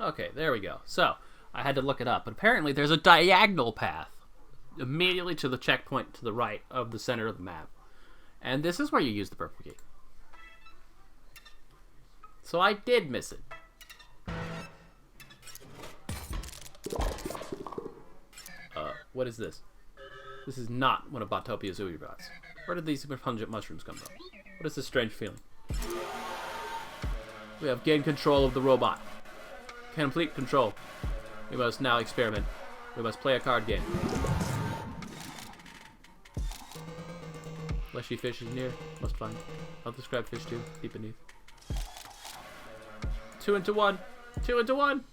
Okay, there we go. So, I had to look it up. But apparently there's a diagonal path immediately to the checkpoint to the right of the center of the map. And this is where you use the purple key. So I did miss it. What is this? This is not one of Bottopia's Ubi bots. Where did these super pungent mushrooms come from? What is this strange feeling? We have gained control of the robot. Complete control. We must now experiment. We must play a card game. Fleshy fish is near. Must find. I'll describe fish too. Deep beneath. 2 into 1. 2 into 1.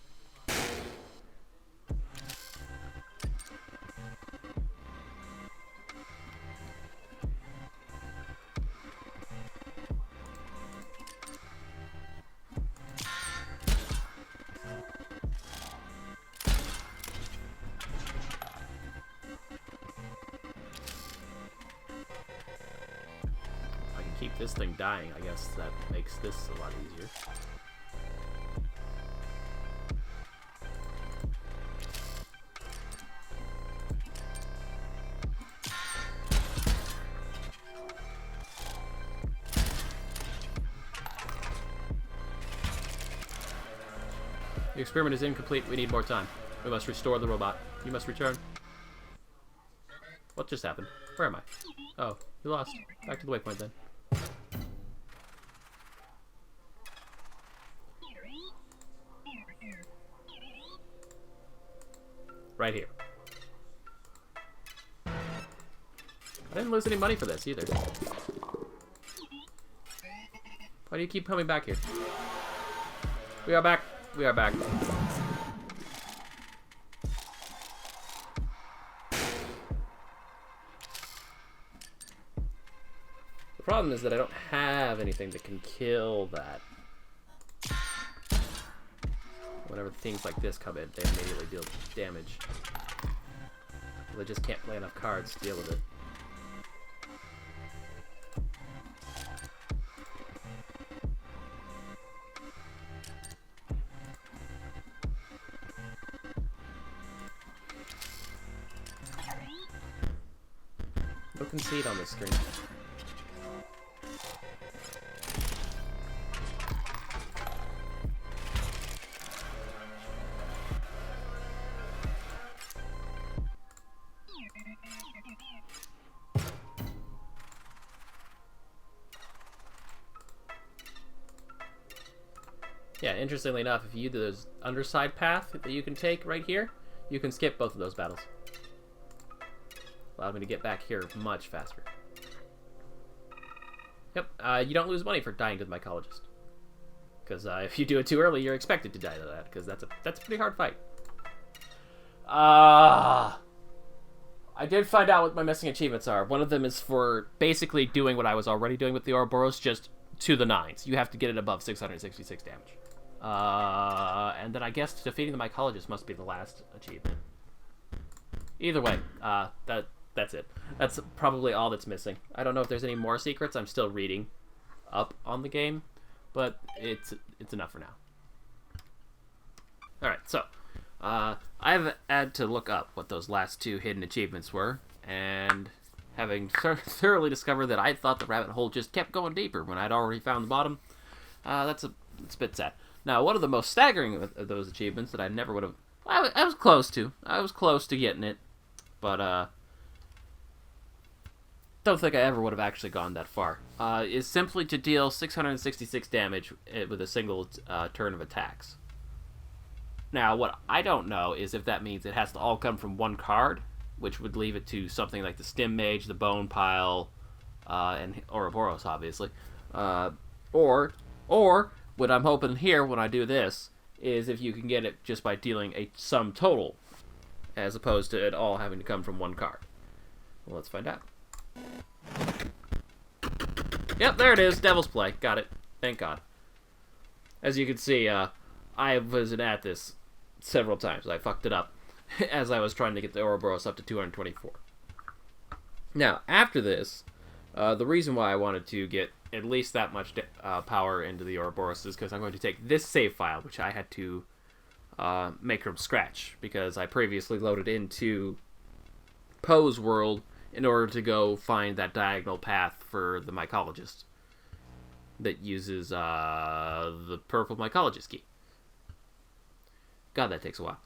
Keep this thing dying, I guess that makes this a lot easier. The experiment is incomplete. We need more time. We must restore the robot. You must return. What just happened? Where am I? Oh, you lost. Back to the waypoint then. Right here. I didn't lose any money for this either. Why do you keep coming back here? We are back. We are back. The problem is that I don't have anything that can kill that. Whenever things like this come in, they immediately deal damage. They just can't play enough cards to deal with it. No concede on this screen. Yeah, interestingly enough, if you do this underside path that you can take right here, you can skip both of those battles. Allowed me to get back here much faster. Yep, you don't lose money for dying to the mycologist. Because if you do it too early, you're expected to die to that, because that's a pretty hard fight. I did find out what my missing achievements are. One of them is for basically doing what I was already doing with the Ouroboros, just to the 9s. You have to get it above 666 damage. And then I guess defeating the mycologist must be the last achievement. Either way, that's it. That's probably all that's missing. I don't know if there's any more secrets. I'm still reading up on the game, but it's enough for now. Alright, so I've had to look up what those last 2 hidden achievements were, and having thoroughly discovered that I thought the rabbit hole just kept going deeper when I'd already found the bottom, it's a bit sad. Now, one of the most staggering of those achievements that I never would have... I was close to. I was close to getting it, but don't think I ever would have actually gone that far. Is simply to deal 666 damage with a single turn of attacks. Now, what I don't know is if that means it has to all come from one card, which would leave it to something like the Stim Mage, the Bone Pile, and Ouroboros, obviously. Or what I'm hoping here when I do this is if you can get it just by dealing a sum total, as opposed to it all having to come from one card. Well, let's find out. Yep, there it is. Devil's Play. Got it. Thank God. As you can see, I was at this several times. I fucked it up as I was trying to get the Ouroboros up to 224. Now, after this, the reason why I wanted to get at least that much power into the Ouroboros is because I'm going to take this save file, which I had to make from scratch, because I previously loaded into Poe's world in order to go find that diagonal path for the mycologist that uses the purple mycologist key. God, that takes a while.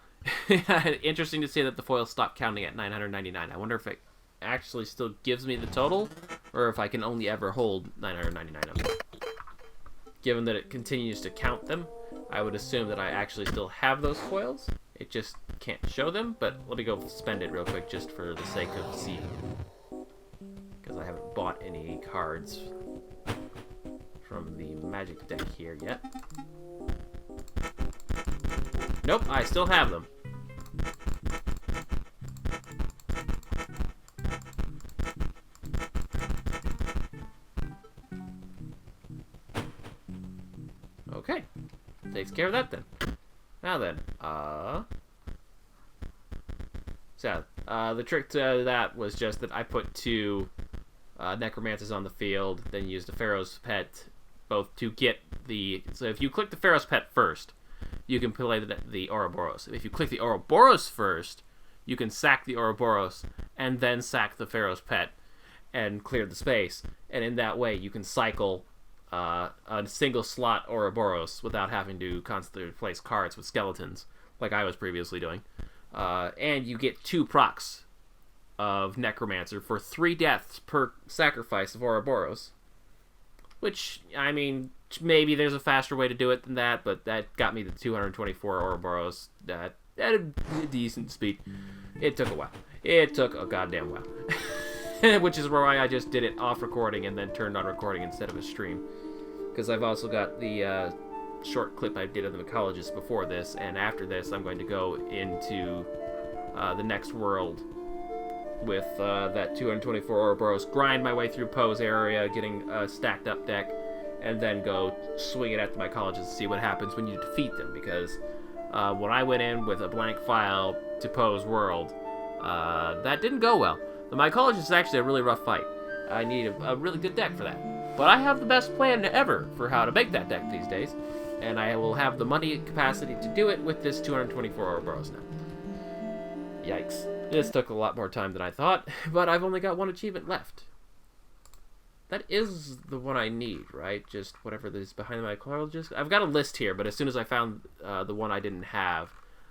Interesting to see that the foil stopped counting at 999. I wonder if it actually still gives me the total, or if I can only ever hold 999 of them. Given that it continues to count them, I would assume that I actually still have those foils. It just can't show them, but let me go spend it real quick just for the sake of seeing. Because I haven't bought any cards from the Magic deck here yet. Nope, I still have them. Okay. Takes care of that then. Now then, so, the trick to that was just that I put 2 Necromancers on the field, then used the Pharaoh's Pet, both to get the... So if you click the Pharaoh's Pet first, you can play the Ouroboros. If you click the Ouroboros first, you can sack the Ouroboros, and then sack the Pharaoh's Pet, and clear the space. And in that way, you can cycle a single slot Ouroboros without having to constantly replace cards with skeletons, like I was previously doing. And you get 2 procs of Necromancer for 3 deaths per sacrifice of Ouroboros. Which, I mean, maybe there's a faster way to do it than that, but that got me the 224 Ouroboros at a decent speed. It took a while. It took a goddamn while. Which is why I just did it off recording and then turned on recording instead of a stream. Because I've also got the short clip I did of the mycologist before this, and after this I'm going to go into the next world with that 224 Ouroboros, grind my way through Poe's area, getting a stacked up deck, and then go swing it at the mycologist to see what happens when you defeat them, because when I went in with a blank file to Poe's world, that didn't go well. The mycologist is actually a really rough fight. I need a really good deck for that. But I have the best plan ever for how to make that deck these days, and I will have the money and capacity to do it with this 224 Ouroboros now. Yikes. This took a lot more time than I thought, but I've only got 1 achievement left. That is the one I need, right? Just whatever is behind the mycologist. I've got a list here, but as soon as I found the one I didn't have,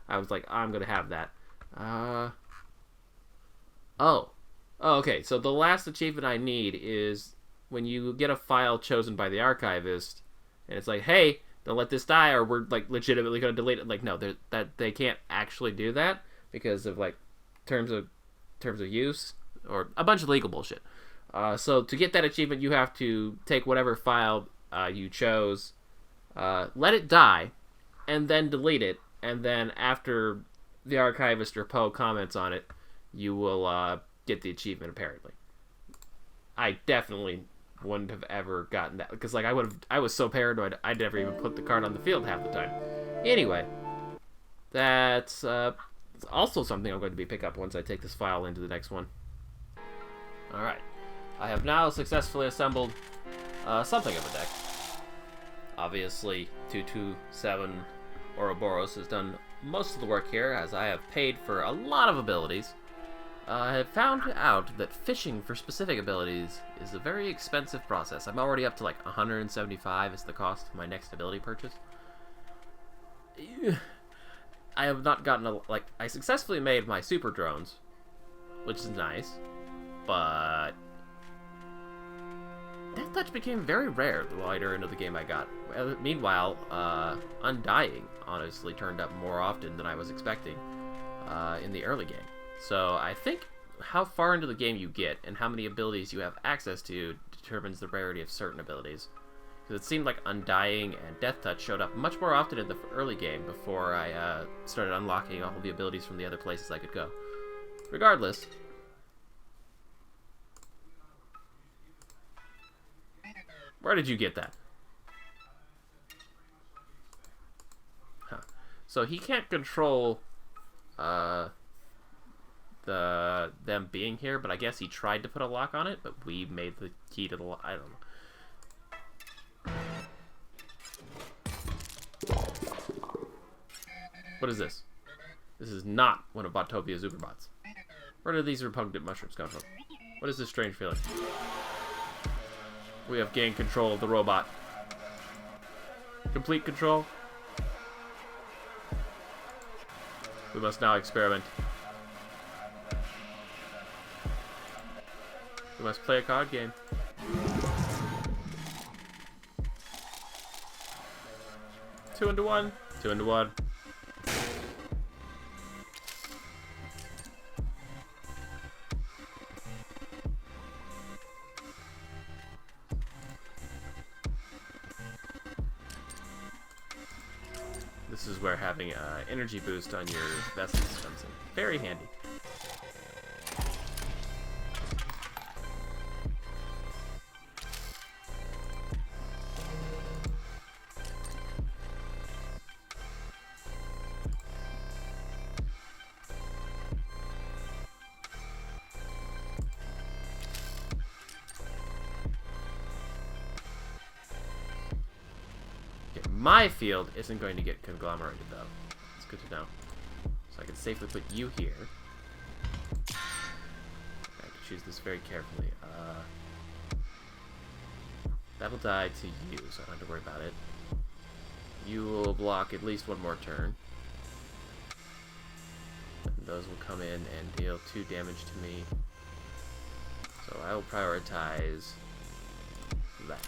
I was like, I'm going to have that. Oh, okay. So the last achievement I need is when you get a file chosen by the archivist, and it's like, hey, don't let this die, or we're like legitimately going to delete it. Like, no, that they can't actually do that because of like terms of use or a bunch of legal bullshit. So to get that achievement, you have to take whatever file you chose, let it die, and then delete it. And then after the archivist or Poe comments on it, you will get the achievement. Apparently, I definitely wouldn't have ever gotten that because like I was so paranoid I'd never even put the card on the field half the time. Anyway, that's also something I'm going to be pick up once I take this file into the next one. All right. I have now successfully assembled something of a deck. Obviously, 227 Ouroboros has done most of the work here, as I have paid for a lot of abilities. I have found out that fishing for specific abilities is a very expensive process. I'm already up to like 175 is the cost of my next ability purchase. I have not gotten I successfully made my super drones, which is nice, but Death Touch became very rare the later into the game I got. Meanwhile, Undying honestly turned up more often than I was expecting in the early game. So I think how far into the game you get and how many abilities you have access to determines the rarity of certain abilities. Because it seemed like Undying and Death Touch showed up much more often in the early game before I started unlocking all the abilities from the other places I could go. Regardless, where did you get that? Huh. So he can't control them being here, but I guess he tried to put a lock on it, but we made the key to the lock. I don't know. What is this? This is not one of Botopia's Uberbots. Where do these repugnant mushrooms come from? What is this strange feeling? We have gained control of the robot. Complete control. We must now experiment. We must play a card game. Two into one. 2 into 1. This is where having an energy boost on your vessels comes in. Very handy. My field isn't going to get conglomerated, though. It's good to know. So I can safely put you here. I can choose this very carefully. That will die to you, so I don't have to worry about it. You will block at least one more turn. And those will come in and deal 2 damage to me. So I will prioritize that.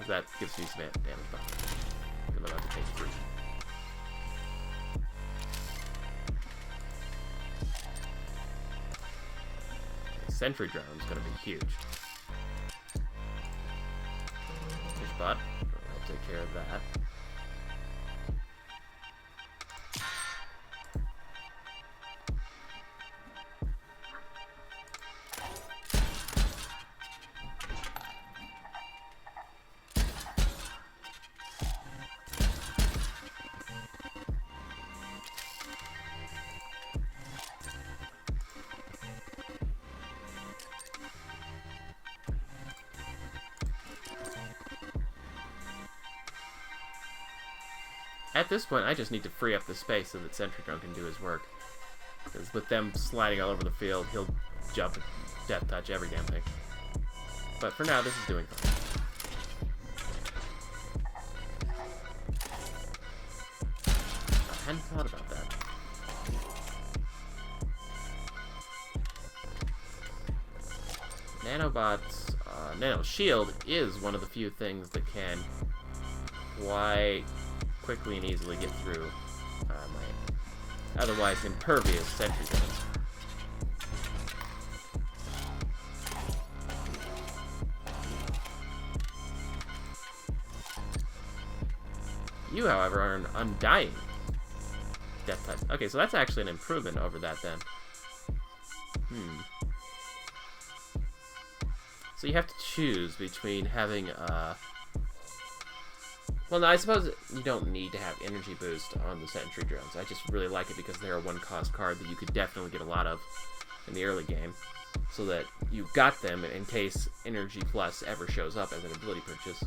That gives me some damage bonus. I'm about to take 3. The sentry drone is going to be huge. Fishbot, I'll take care of that. At this point, I just need to free up the space so that Sentry Drone can do his work. Because with them sliding all over the field, he'll jump and death touch every damn thing. But for now, this is doing fine. I hadn't thought about that. Nanobots, Nano Shield is one of the few things that can quite quickly and easily get through my otherwise impervious sentry drones. You, however, are an undying death type. Okay, so that's actually an improvement over that then. So you have to choose between having well, no, I suppose you don't need to have energy boost on the sentry drones. I just really like it because they're a 1-cost card that you could definitely get a lot of in the early game, so that you got them in case Energy Plus ever shows up as an ability purchase.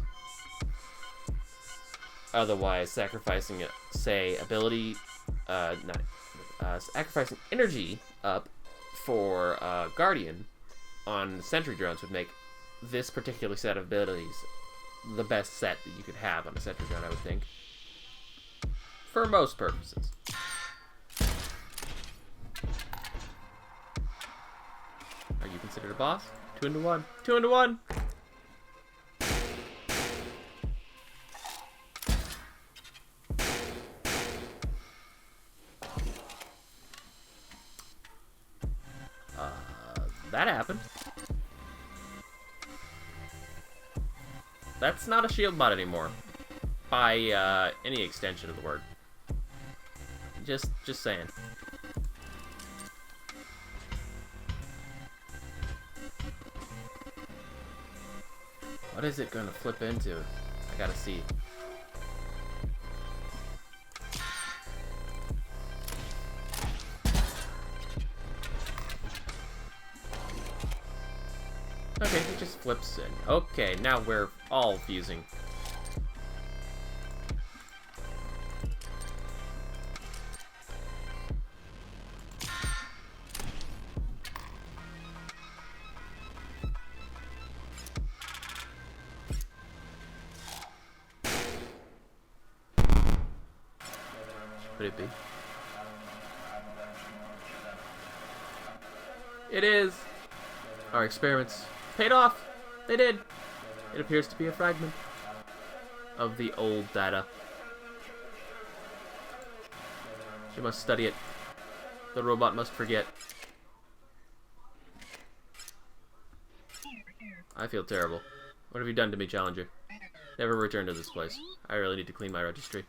Otherwise, sacrificing, say, sacrificing energy up for Guardian on sentry drones would make this particular set of abilities the best set that you could have on a sentry drone, I would think. For most purposes. Are you considered a boss? 2 into 1. 2 into 1! That happened. That's not a shield bot anymore, by any extension of the word. Just saying. What is it gonna flip into? I gotta see. Okay, he just flips in. Okay, now we're all fusing. Could it be? It is! Our experiments paid off! They did! It appears to be a fragment of the old data. She must study it. The robot must forget. I feel terrible. What have you done to me, Challenger? Never return to this place. I really need to clean my registry.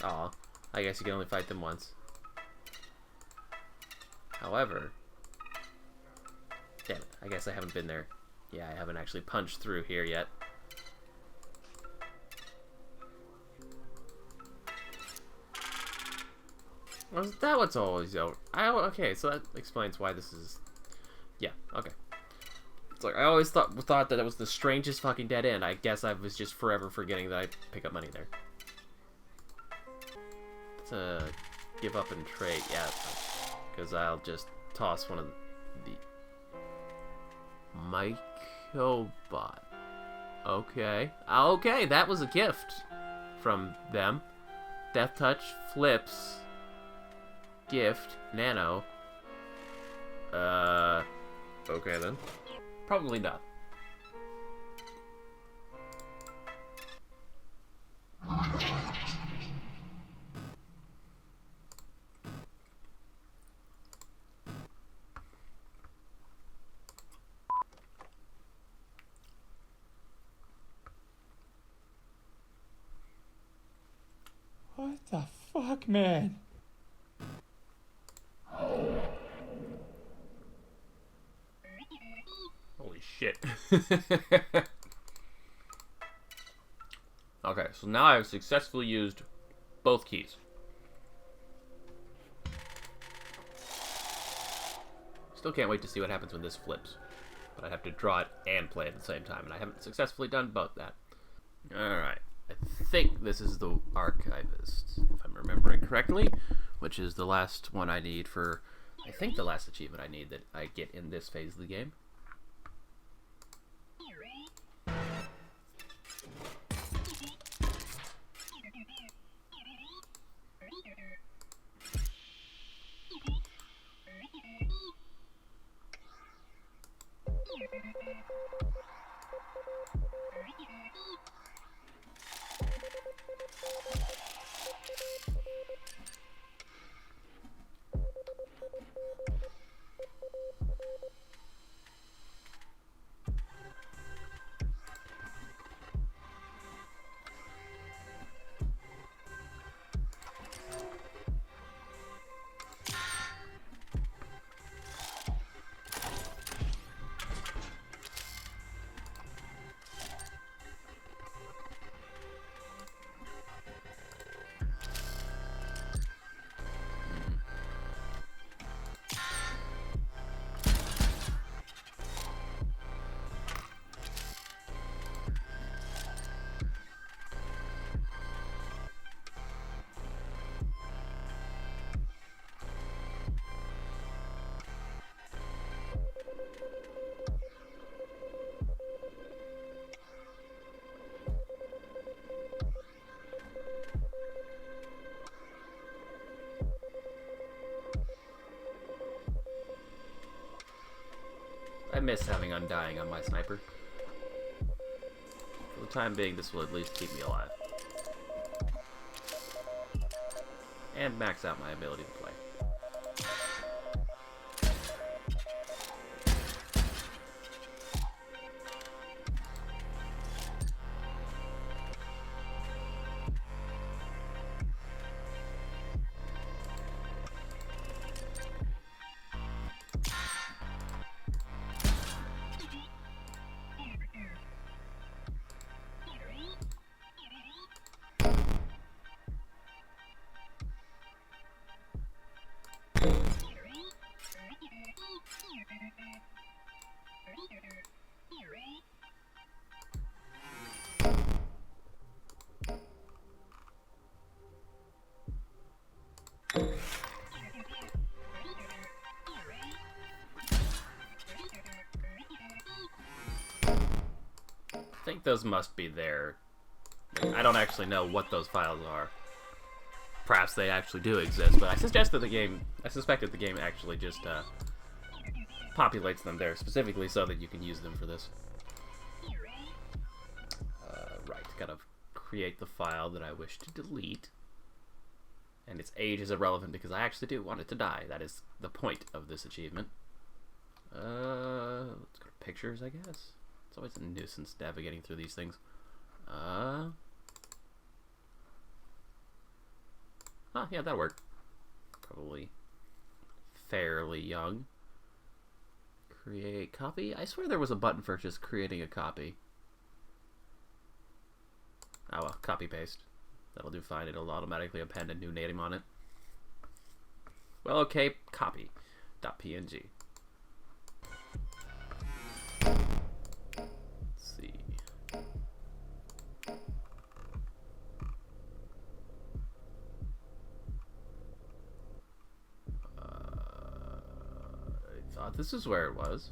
Aw, I guess you can only fight them once. However, damn it, I guess I haven't been there. Yeah, I haven't actually punched through here yet. Was that what's always out? Okay, so that explains why this is... Yeah, okay. It's like, I always thought that it was the strangest fucking dead end. I guess I was just forever forgetting that I pick up money there. Let's, give up and trade. Yeah, because I'll just toss one of the... Mycobot. Okay. Okay, that was a gift from them. Death Touch, Flips... Gift, Nano. Okay then. Probably not. What the fuck, man? Holy shit. Okay, so now I've successfully used both keys. Still can't wait to see what happens when this flips. But I have to draw it and play at the same time, and I haven't successfully done both that. Alright, I think this is the Archivist, if I'm remembering correctly, which is the last one I need for, I think the last achievement I need that I get in this phase of the game. I miss having Undying on my sniper. For the time being, this will at least keep me alive. And max out my ability to play. think those must be there. Like, I don't actually know what those files are. Perhaps they actually do exist, but I suspected the game actually just populates them there specifically so that you can use them for this. Right, gotta create the file that I wish to delete. And its age is irrelevant because I actually do want it to die. That is the point of this achievement. Let's go to pictures, I guess. It's always a nuisance navigating through these things. Yeah, that'll work. Probably fairly young. Create copy? I swear there was a button for just creating a copy. Oh well, copy paste. That'll do fine. It'll automatically append a new name on it. Well, okay, copy.png. Let's see. I thought this is where it was.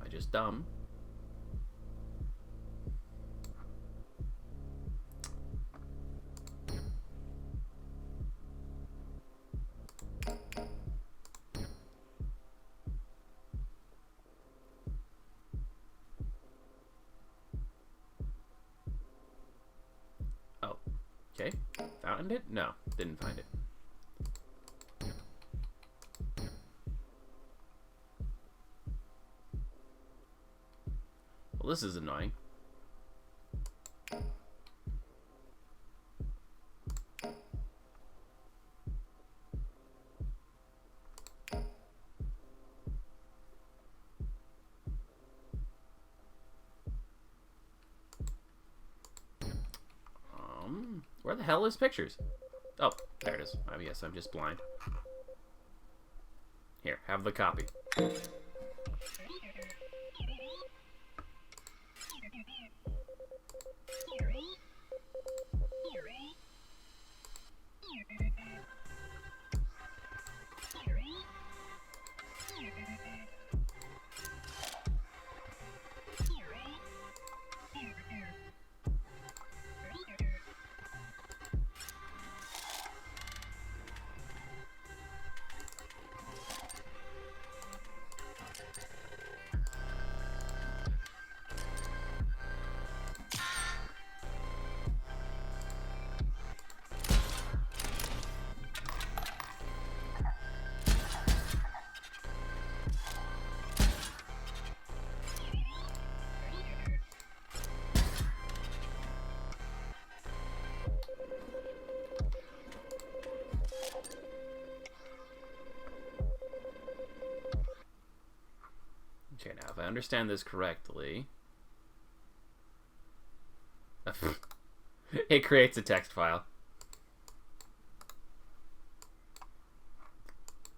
Am I just dumb? Oh, okay. Found it? No, didn't find it. Well, this is annoying. Where the hell is pictures? Oh, there it is. I guess I'm just blind. Here, have the copy. Okay, now if I understand this correctly, it creates a text file.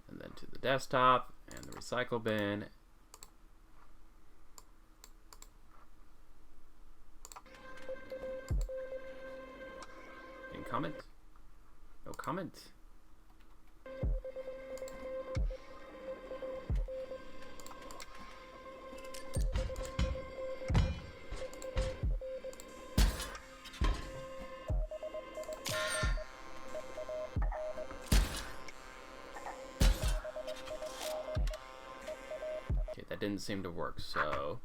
And then to the desktop and the recycle bin. And comment? No comment? That didn't seem to work, so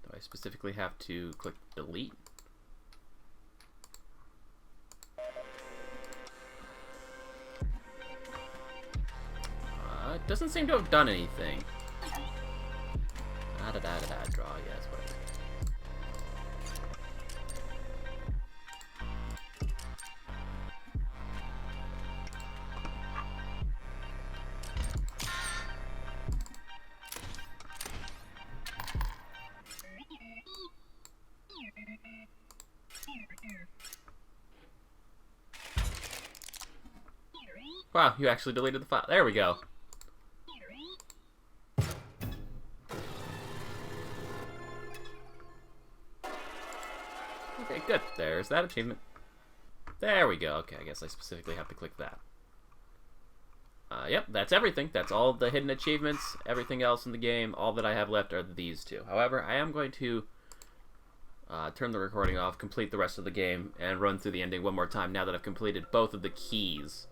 do I specifically have to click delete? It doesn't seem to have done anything. Draw, I guess, whatever. Wow, you actually deleted the file. There we go. Okay, good. There's that achievement. There we go. Okay, I guess I specifically have to click that. Yep, that's everything. That's all the hidden achievements, everything else in the game. All that I have left are these two. However, I am going to turn the recording off, complete the rest of the game, and run through the ending one more time now that I've completed both of the keys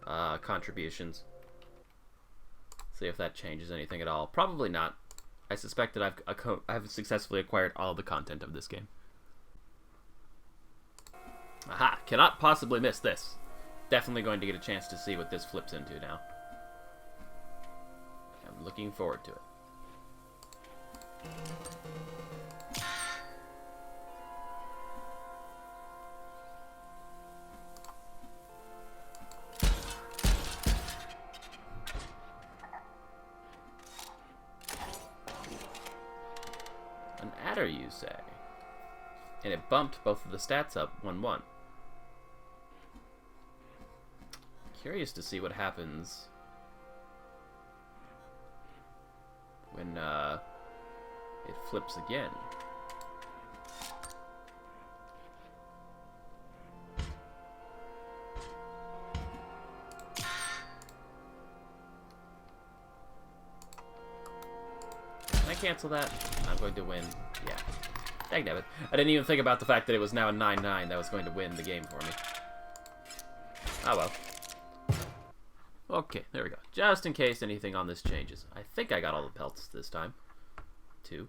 contributions. See if that changes anything at all. Probably not. I suspect that I've successfully acquired all the content of this game. Aha! Cannot possibly miss this. Definitely going to get a chance to see what this flips into now. I'm looking forward to it. An adder, you say? And it bumped both of the stats up 1-1. Curious to see what happens when it flips again. Can I cancel that? I'm going to win. Yeah. Dagnabbit. I didn't even think about the fact that it was now a 9-9 that was going to win the game for me. Oh well. Okay, there we go. Just in case anything on this changes. I think I got all the pelts this time. 2.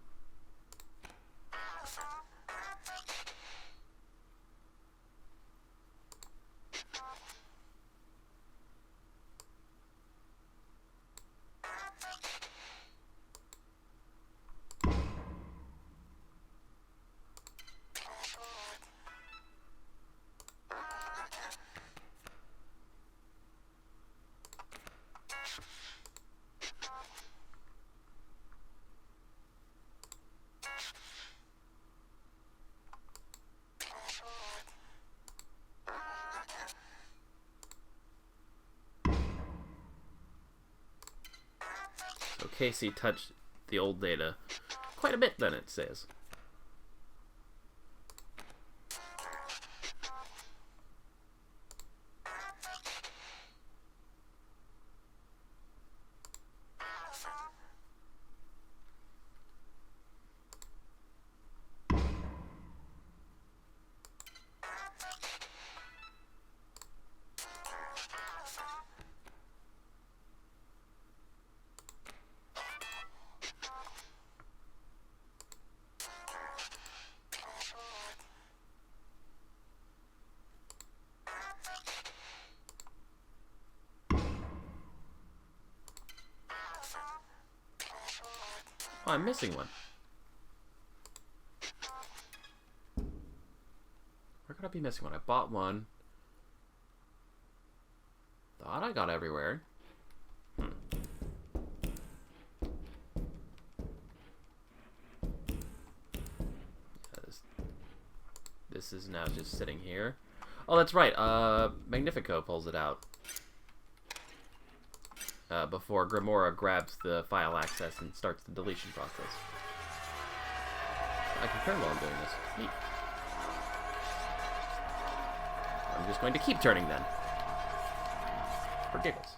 So Casey touched the old data quite a bit then, it says. Oh, I'm missing one. Where could I be missing one? I bought one. Thought I got everywhere. This is now just sitting here. Oh, that's right. Magnifico pulls it out. Before Grimora grabs the file access and starts the deletion process. I can turn while I'm doing this. Neat. I'm just going to keep turning then. For giggles.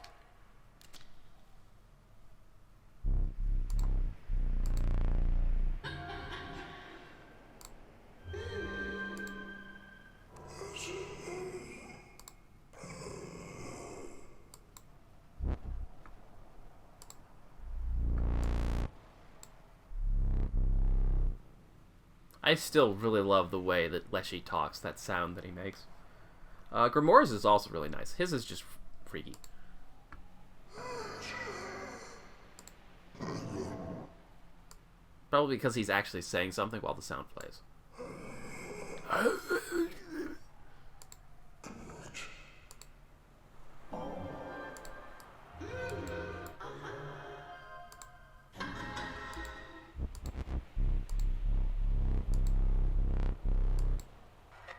I still really love the way that Leshy talks, that sound that he makes. Grimoire's is also really nice. His is just freaky. Probably because he's actually saying something while the sound plays.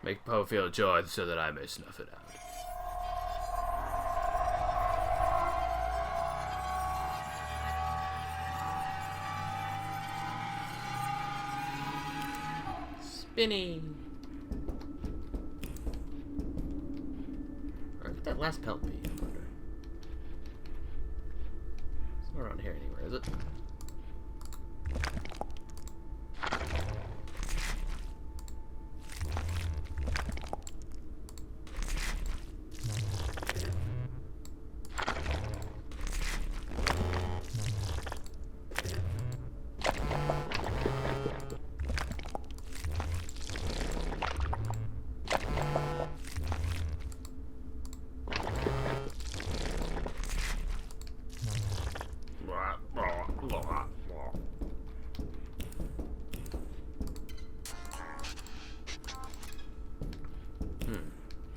Make Poe feel joy so that I may snuff it out. Spinning. Where did that last pelt be? I wonder. Where is it?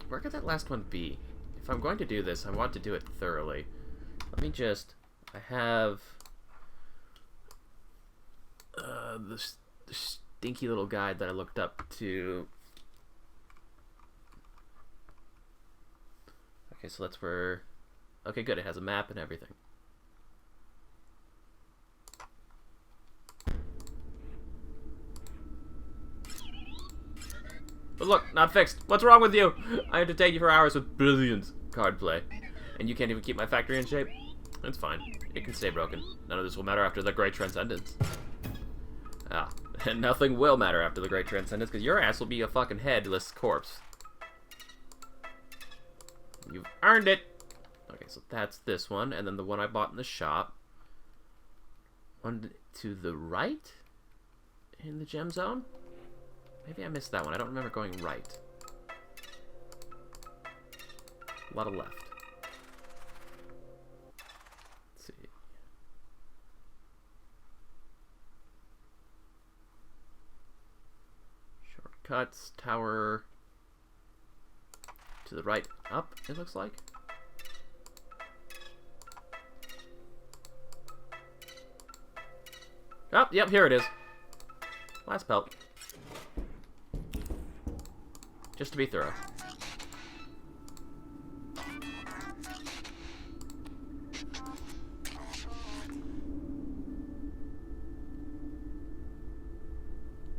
Where could that last one be? If I'm going to do this, I want to do it thoroughly. Let me just... I have... the stinky little guide that I looked up to... Okay, so that's where... Okay, good. It has a map and everything. But look, not fixed. What's wrong with you? I entertained you for hours with brilliant card play. And you can't even keep my factory in shape? It's fine. It can stay broken. None of this will matter after the Great Transcendence. Ah, and nothing will matter after the Great Transcendence, because your ass will be a fucking headless corpse. You've earned it! Okay, so that's this one, and then the one I bought in the shop. One to the right? In the gem zone? Maybe I missed that one. I don't remember going right. A lot of left. Let's see. Shortcuts, tower. To the right, up, it looks like. Oh, yep, here it is. Last pelt. Just to be thorough.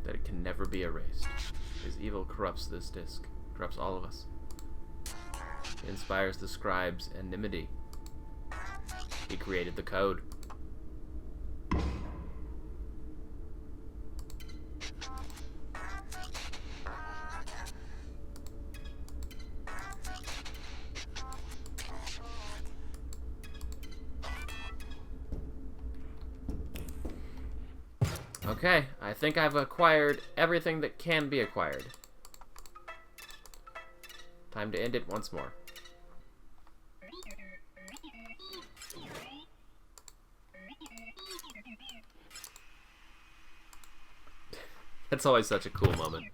That it can never be erased. His evil corrupts this disc. Corrupts all of us. He inspires the scribe's enmity. He created the code. Okay, I think I've acquired everything that can be acquired. Time to end it once more. That's always such a cool moment.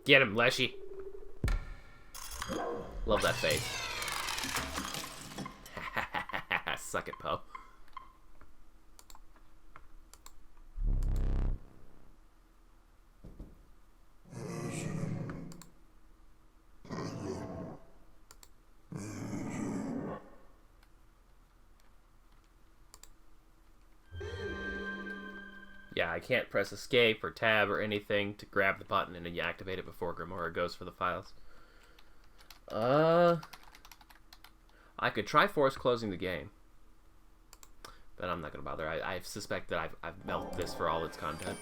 Get him, Leshy. Love that face. Suck it, Poe. Yeah, I can't press escape or tab or anything to grab the button and then you activate it before Grimoire goes for the files. I could try force closing the game. But I'm not going to bother. I suspect that I've milked this for all its content.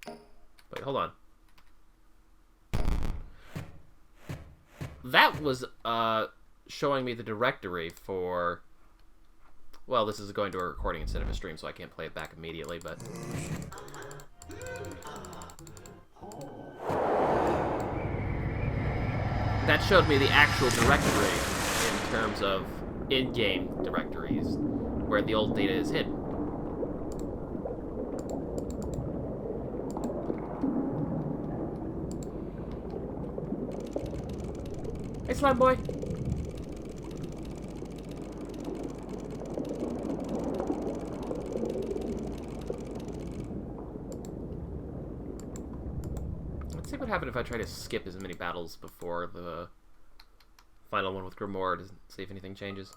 Wait, hold on. That was showing me the directory for... Well, this is going to a recording instead of a stream, so I can't play it back immediately, but... That showed me the actual directory in terms of in-game directories, where the old data is hidden. Hey, Slime Boy! Let's see what happened if I try to skip as many battles before the final one with Grimoire to see if anything changes.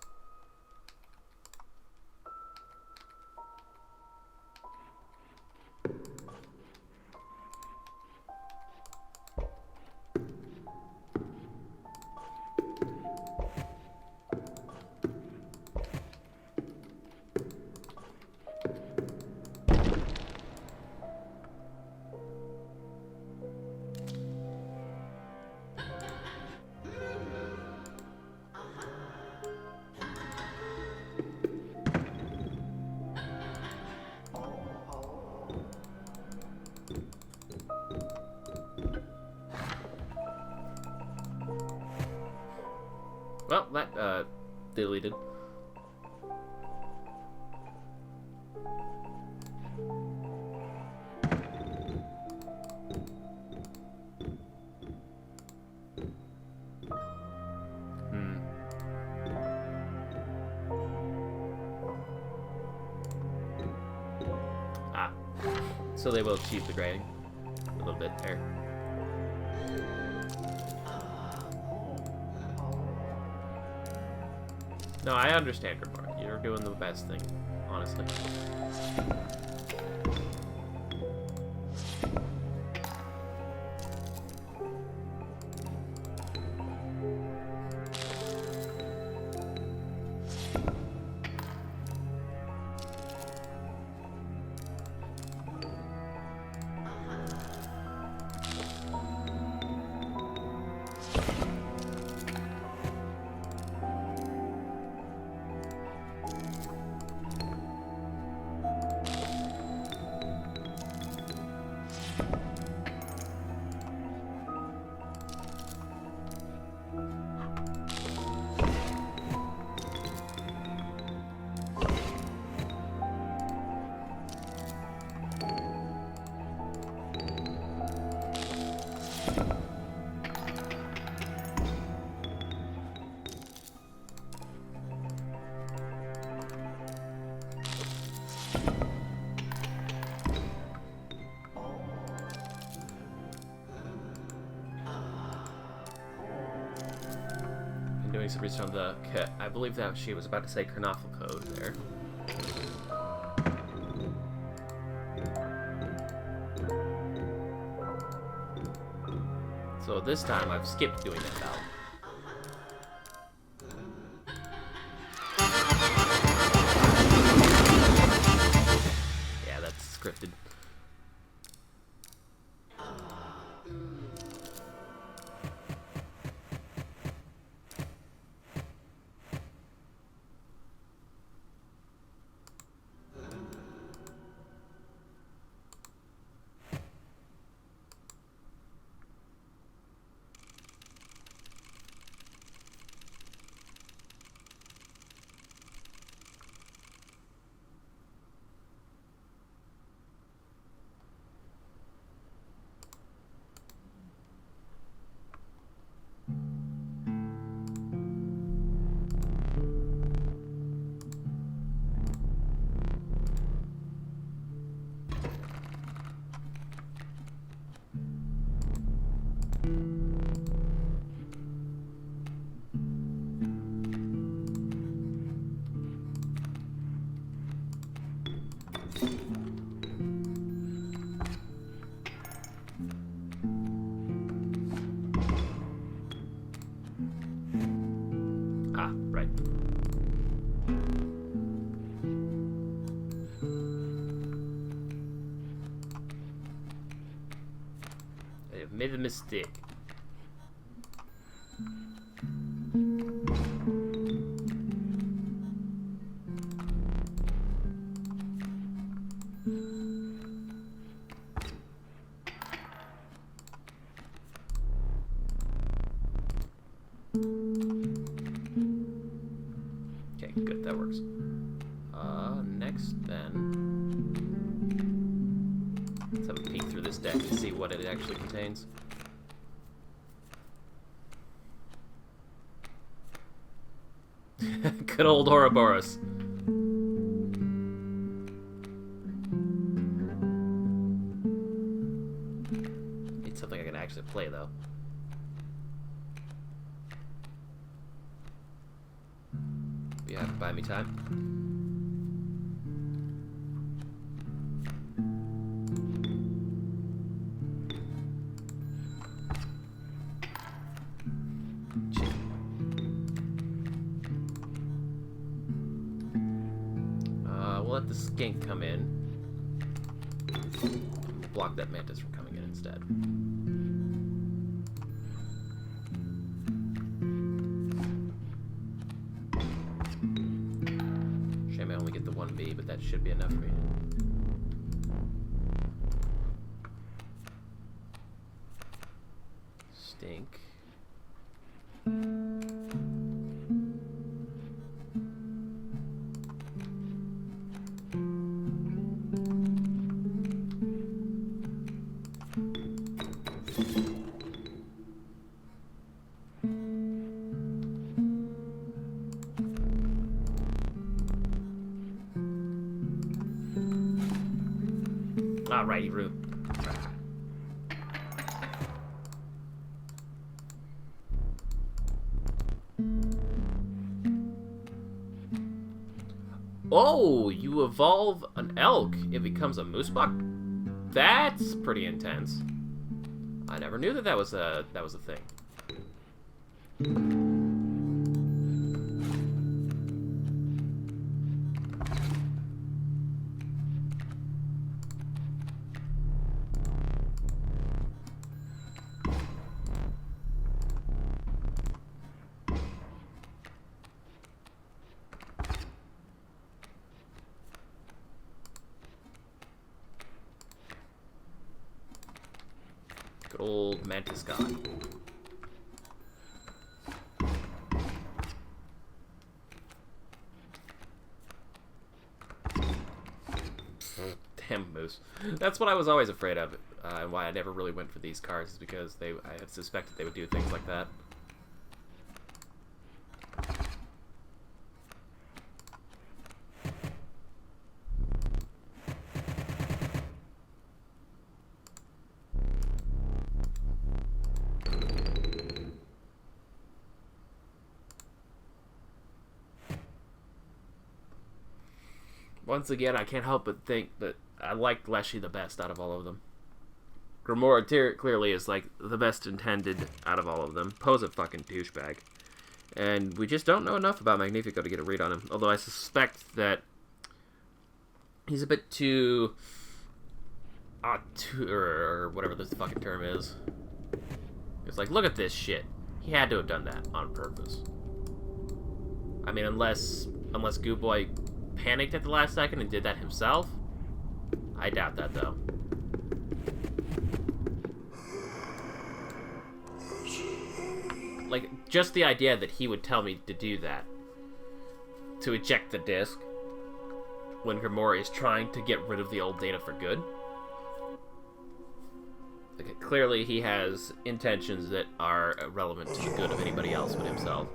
Well, that, deleted. Ah. So they will achieve the grading. A little bit there. No, I understand, Grimoire. You're doing the best thing, honestly. Doing some research on the, I believe that she was about to say Kernafel code there. So this time I've skipped doing that now. Yeah, that's scripted. Ah, right. I have made a mistake. Okay, good, that works. Next then, let's have a peek through this deck to see what it actually contains. Good old Ouroboros. Need something I can actually play, though. You have to buy me time. We'll let the skink come in. Block that mantis from coming in instead. Shame I only get the 1B, but that should be enough for me. Stink. Alrighty, root. Oh, you evolve an elk. It becomes a moose buck? That's pretty intense. I never knew that was a thing. Good old mantis god. Damn moose. That's what I was always afraid of, and why I never really went for these cards, is because I had suspected they would do things like that. Once again, I can't help but think that I liked Leshy the best out of all of them. Grimoire clearly is, like, the best intended out of all of them. Poe's a fucking douchebag. And we just don't know enough about Magnifico to get a read on him. Although I suspect that he's a bit too... or whatever this fucking term is. It's like, look at this shit. He had to have done that on purpose. I mean, unless Goop Boy panicked at the last second and did that himself. I doubt that, though. Like, just the idea that he would tell me to do that, to eject the disc, when Grimoire is trying to get rid of the old data for good. Like, clearly he has intentions that are relevant to the good of anybody else but himself.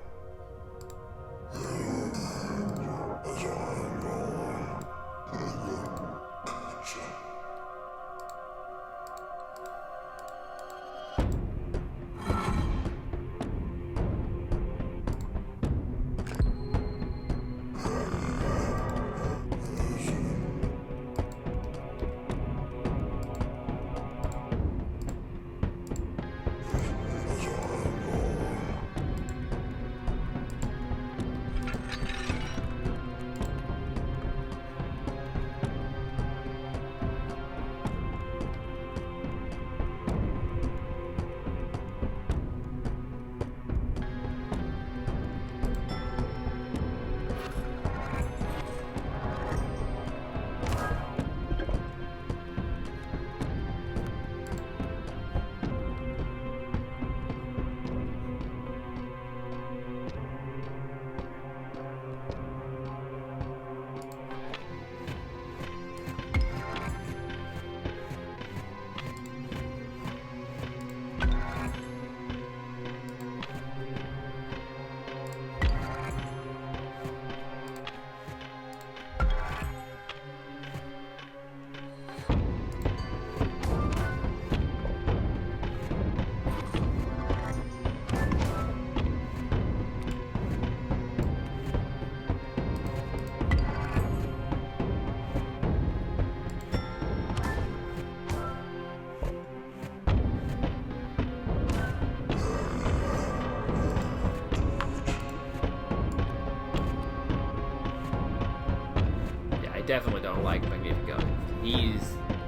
definitely don't like Magnifico.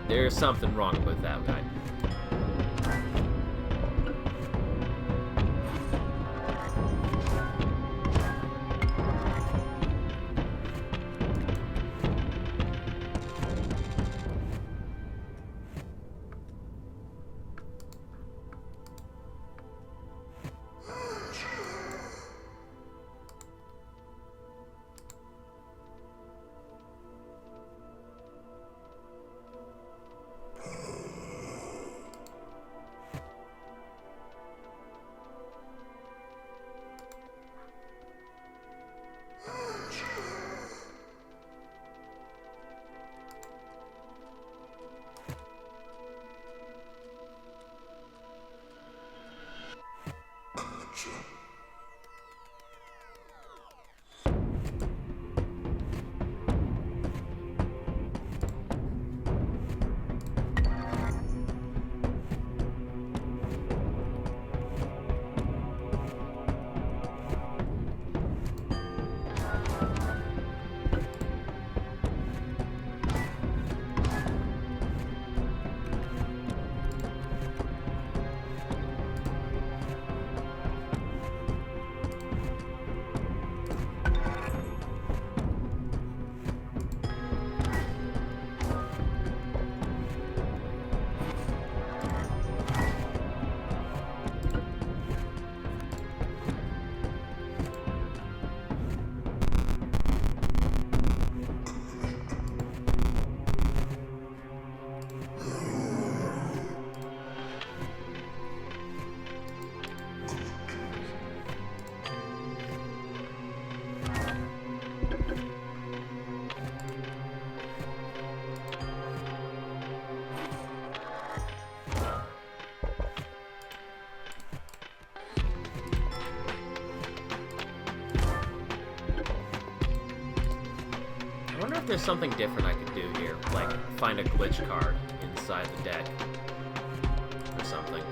There's something wrong with that guy. I wonder if there's something different I could do here, like find a glitch card inside the deck or something.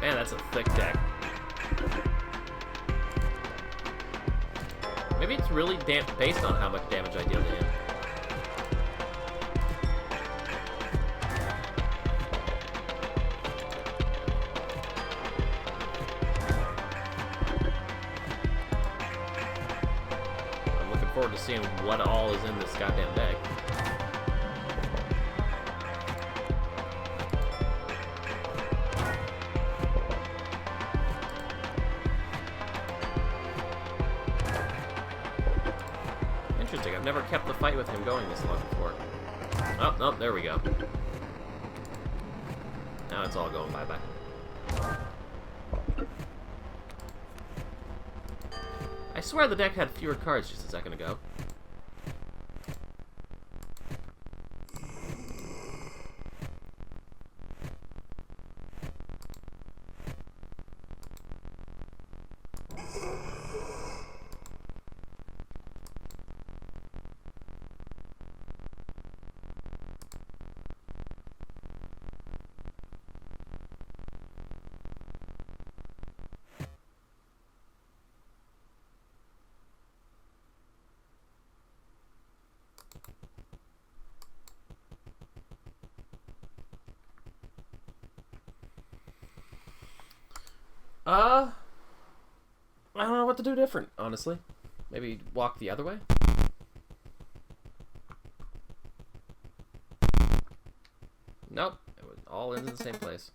Man, that's a thick deck. Maybe it's really based on how much damage I deal to him. I'm looking forward to seeing what all is in this goddamn deck. Interesting, I've never kept the fight with him going this long before. Oh, no, there we go. Now it's all going bye-bye. I swear the deck had fewer cards just a second ago. I don't know what to do different, honestly. Maybe walk the other way? Nope, it was all in the same place.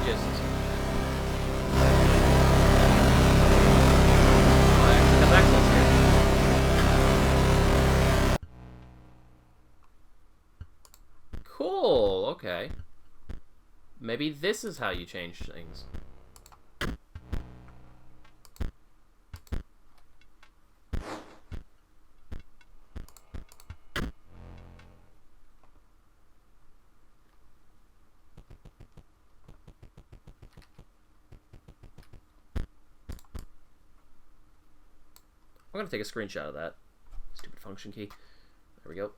just... I actually have access here. Cool, okay. Maybe this is how you change things. I'm gonna take a screenshot of that. Stupid function key. There we go.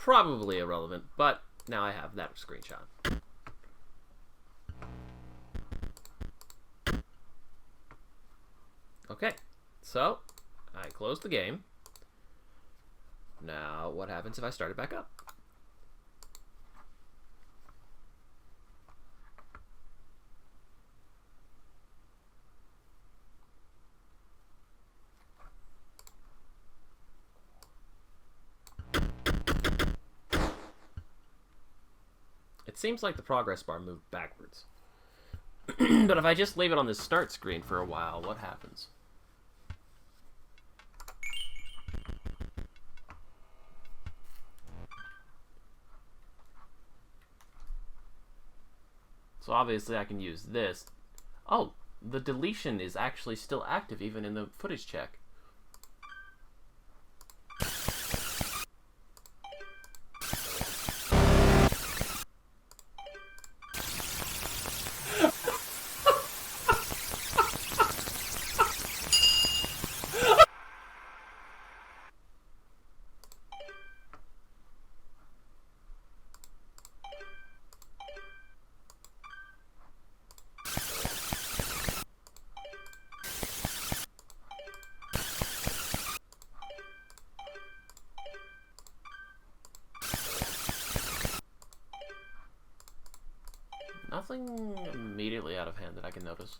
Probably irrelevant, but now I have that screenshot. Okay, so I close the game. Now, what happens if I start it back up? It seems like the progress bar moved backwards. But if I just leave it on this start screen for a while, what happens? So obviously I can use this. Oh, the deletion is actually still active even in the footage check. Nothing immediately out of hand that I can notice.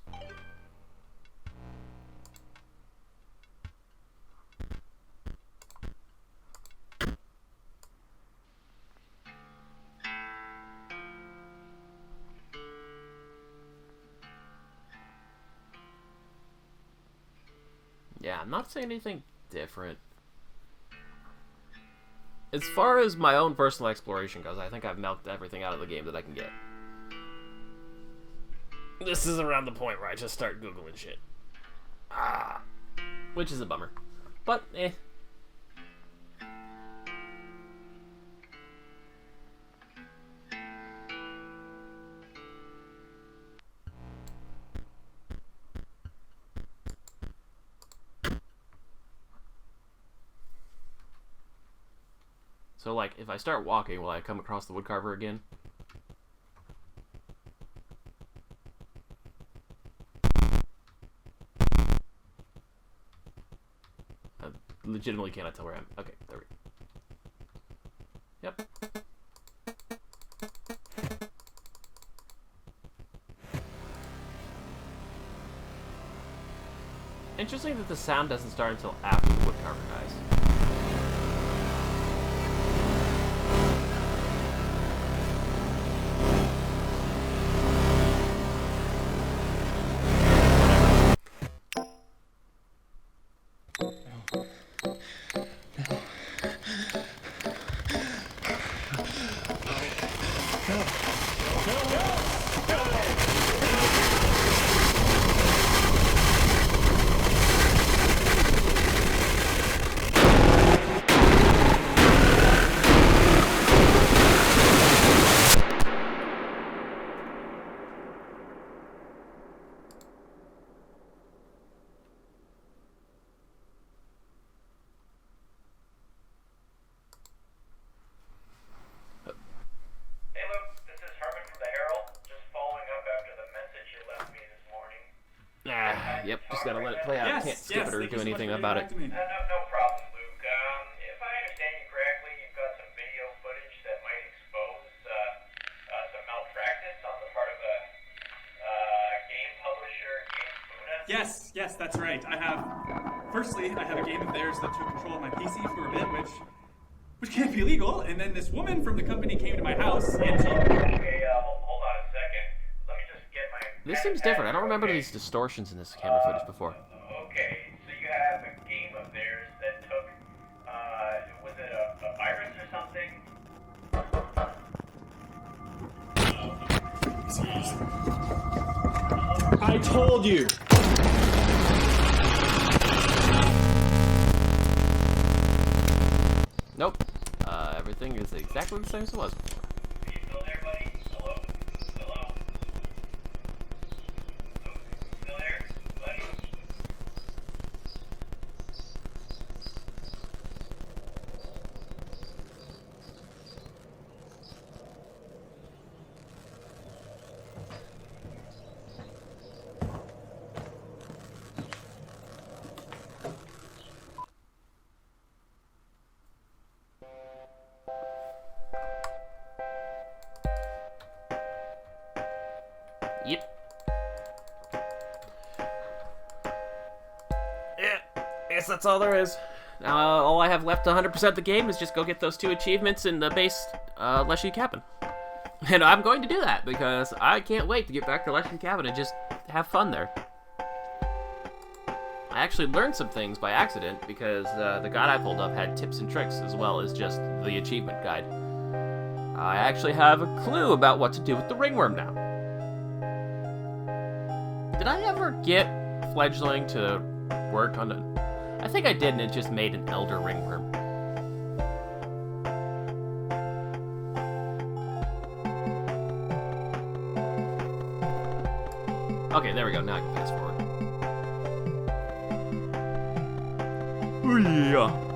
Yeah, I'm not saying anything different. As far as my own personal exploration goes, I think I've milked everything out of the game that I can get. This is around the point where I just start Googling shit. Which is a bummer. But, eh. So, like, if I start walking, will I come across the woodcarver again? Legitimately cannot tell where I am. Okay, there we go. Yep. Interesting that the sound doesn't start until after the woodcarver dies. Yep, just gotta let it play out. Yes, Can't skip it or thank do you so much anything for about getting it. back to me. No problem, Luke. If I understand you correctly, you've got some video footage that might expose some malpractice on the part of a game publisher, Game Buddha. Yes, that's right. Firstly, I have a game of theirs that took control of my PC for a bit, which can't be legal. And then this woman from the company came to my house, and she... Okay, hold on a second. Let me just get my... This seems different. I don't remember these distortions in this camera footage before. Okay, so you have a game of theirs that took, was it a virus or something? I told you. Nope. Everything is exactly the same as it was before. Are you still there, buddy? Hello? Hello? Luke, still there, buddy? Yep. Yeah, I guess that's all there is. Now, all I have left to 100% the game is just go get those 2 achievements in the base Leshy Cabin. And I'm going to do that because I can't wait to get back to Leshy Cabin and just have fun there. I actually learned some things by accident because the guide I pulled up had tips and tricks as well as just the achievement guide. I actually have a clue about what to do with the ringworm now. Did I ever get Fledgling to work on it? I think I did, and it just made an elder ringworm. Okay, there we go. Now I can fast forward. Oh yeah.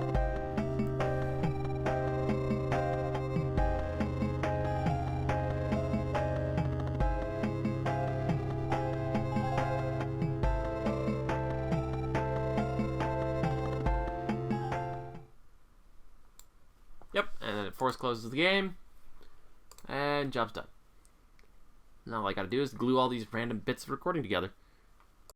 Yep, and then it force closes the game, and job's done. Now all I gotta do is glue all these random bits of recording together.